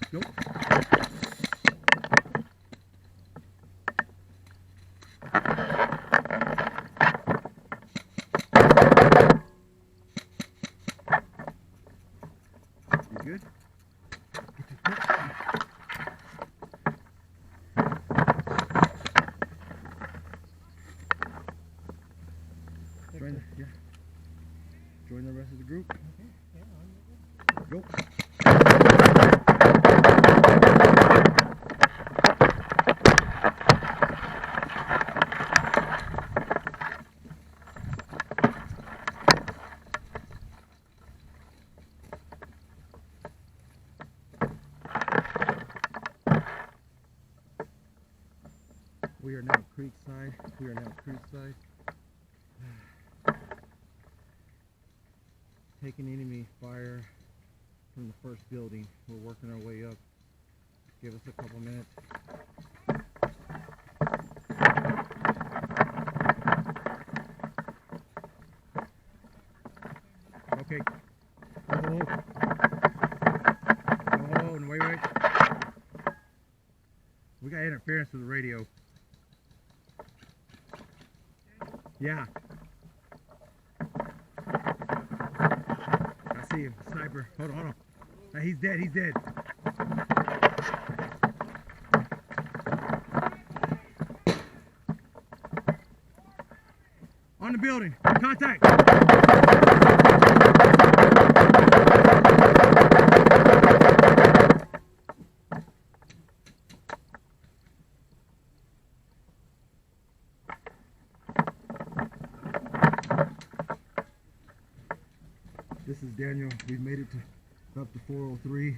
Go. You good? Join the rest of the group. Okay. Yeah, Go. We are now creekside. Taking enemy fire from the first building. We're working our way up. Give us a couple minutes. Okay. Oh, and wait. We got interference with the radio. Yeah. I see him. Sniper. Hold on. He's dead. On the building. Contact. This is Daniel. We've made it up to 403.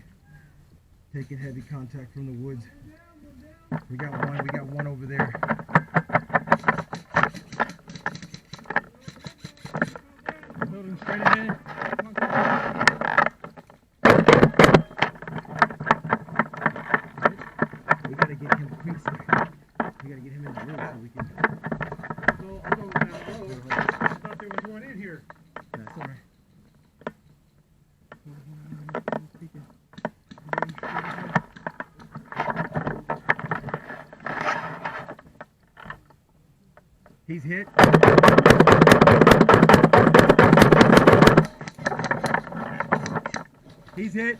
Taking heavy contact from the woods. We got one over there. building straight ahead. We gotta get him creekside. We gotta get him in the room so we can. I thought there was one in here. That's all right. He's hit. He's hit.